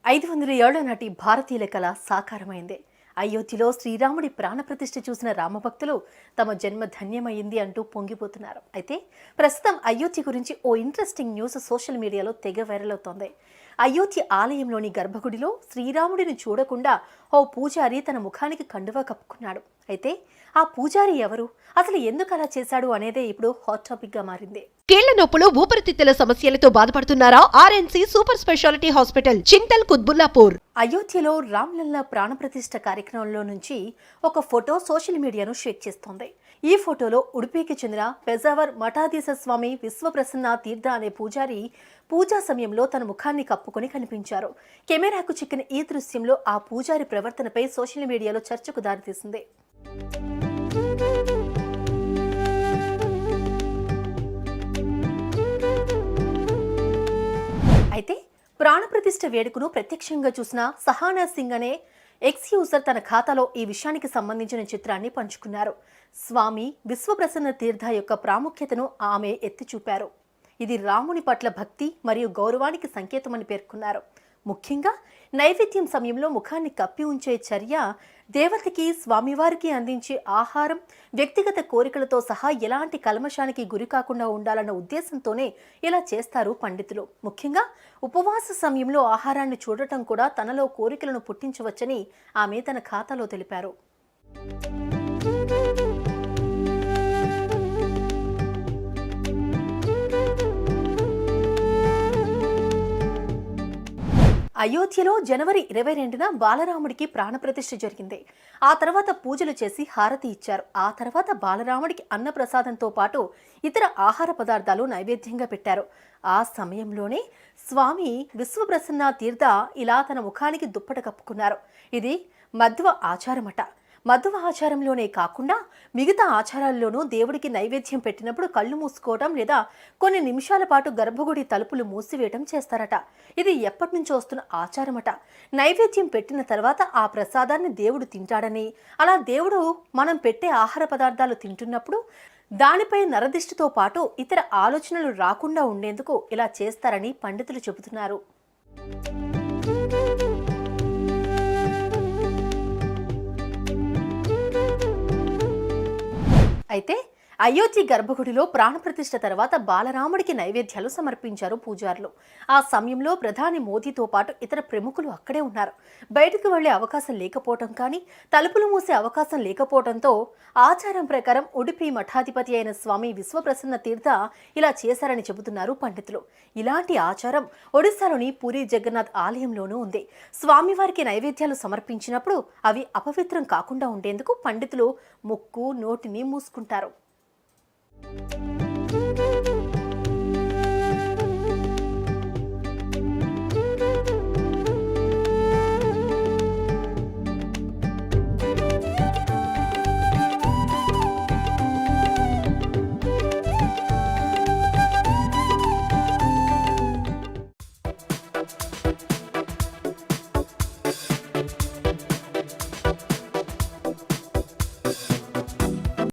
500 ఏళ్ల నాటి భారతీయుల కళ సాకారమైంది. అయోధ్యలో శ్రీరాముడి ప్రాణప్రతిష్ఠ చూసిన రామభక్తులు తమ జన్మ ధన్యమైంది అంటూ పొంగిపోతున్నారు. అయితే ప్రస్తుతం అయోధ్య గురించి ఓ ఇంట్రెస్టింగ్ న్యూస్ సోషల్ మీడియాలో తెగ వైరల్ అవుతోంది. అయోధ్య ఆలయంలోని గర్భగుడిలో శ్రీరాముడిని చూడకుండా ఓ పూజారి తన ముఖానికి కండువా కప్పుకున్నాడు. అయితే ఆ పూజారి ఎవరు, అసలు ఎందుకు అలా చేశాడు అనేదే ఇప్పుడు హాట్ టాపిక్ గా మారింది. కీళ్ల నొప్పులు, ఊపిరితిత్తుల సమస్యలతో బాధపడుతున్నారా? RNC super speciality hospital, Chintal Qutbullapur. అయోధ్యలో రామ్లల్లా ప్రాణప్రతిష్ఠ కార్యక్రమంలో నుంచి ఒక ఫోటో సోషల్ మీడియాను షేక్ చేస్తోంది. ఈ ఫోటోలో ఉడిపీకి చెందిన పెజావర్ మఠాధీశ స్వామి విశ్వప్రసన్న తీర్థ అనే పూజారి పూజా సమయంలో తన ముఖాన్ని కప్పుకొని కనిపించారు. కెమెరాకు చిక్కిన ఈ దృశ్యంలో ఆ పూజారి ప్రవర్తనపై సోషల్ మీడియాలో చర్చకు దారితీసింది. అయితే ప్రాణప్రతిష్ఠ వేడుకను ప్రత్యక్షంగా చూసిన సహానా సింగ్ అనే ఎక్స్ యూజర్ తన ఖాతాలో ఈ విషయానికి సంబంధించిన చిత్రాన్ని పంచుకున్నారు. స్వామి విశ్వప్రసన్న తీర్థ యొక్క ప్రాముఖ్యతను ఆమె ఎత్తి చూపారు. ఇది రాముని పట్ల భక్తి మరియు గౌరవానికి సంకేతమని పేర్కొన్నారు. ముఖ్యంగా నైవేద్యం సమయంలో ముఖాన్ని కప్పి ఉంచే చర్య దేవతకి, స్వామివారికి అందించే ఆహారం, వ్యక్తిగత కోరికలతో సహా ఎలాంటి కల్మషానికి గురి కాకుండా ఉండాలన్న ఉద్దేశంతోనే ఇలా చేస్తారు పండితులు. ముఖ్యంగా ఉపవాస సమయంలో ఆహారాన్ని చూడటం కూడా తనలో కోరికలను పుట్టించవచ్చని ఆమె తన ఖాతాలో తెలిపారు. అయోధ్యలో జనవరి 22న బాలరాముడికి ప్రాణప్రతిష్ఠ జరిగింది. ఆ తర్వాత పూజలు చేసి హారతి ఇచ్చారు. ఆ తర్వాత బాలరాముడికి అన్నప్రసాదంతో పాటు ఇతర ఆహార పదార్థాలు నైవేద్యంగా పెట్టారు. ఆ సమయంలోనే స్వామి విశ్వప్రసన్న తీర్థ ఇలా తన ముఖానికి దుప్పట కప్పుకున్నారు. ఇది మధ్వ ఆచారమట. మధ్వ ఆచారంలోనే కాకుండా మిగతా ఆచారాల్లోనూ దేవుడికి నైవేద్యం పెట్టినప్పుడు కళ్ళు మూసుకోవటం లేదా కొన్ని నిమిషాల పాటు గర్భగుడి తలుపులు మూసివేయటం చేస్తారట. ఇది ఎప్పటి నుంచో వస్తున్న ఆచారమట. నైవేద్యం పెట్టిన తర్వాత ఆ ప్రసాదాన్ని దేవుడు తింటాడని, అలా దేవుడు మనం పెట్టే ఆహార పదార్థాలు తింటున్నప్పుడు దానిపై నరదిష్టితో పాటు ఇతర ఆలోచనలు రాకుండా ఉండేందుకు ఇలా చేస్తారని పండితులు చెబుతున్నారు. అయితే అయోధ్య గర్భగుడిలో ప్రాణప్రతిష్ఠ తర్వాత బాలరాముడికి నైవేద్యాలు సమర్పించారు పూజారులు. ఆ సమయంలో ప్రధాని మోదీతో పాటు ఇతర ప్రముఖులు అక్కడే ఉన్నారు. బయటకు వెళ్లే అవకాశం లేకపోవటం కానీ, తలుపులు మూసే అవకాశం లేకపోవడంతో ఆచారం ప్రకారం ఉడిపి మఠాధిపతి అయిన స్వామి విశ్వప్రసన్న తీర్థ ఇలా చేశారని చెబుతున్నారు పండితులు. ఇలాంటి ఆచారం ఒడిశాలోని పూరి జగన్నాథ్ ఆలయంలోనూ ఉంది. స్వామివారికి నైవేద్యాలు సమర్పించినప్పుడు అవి అపవిత్రం కాకుండా ఉండేందుకు పండితులు ముక్కు, నోటిని మూసుకుంటారు.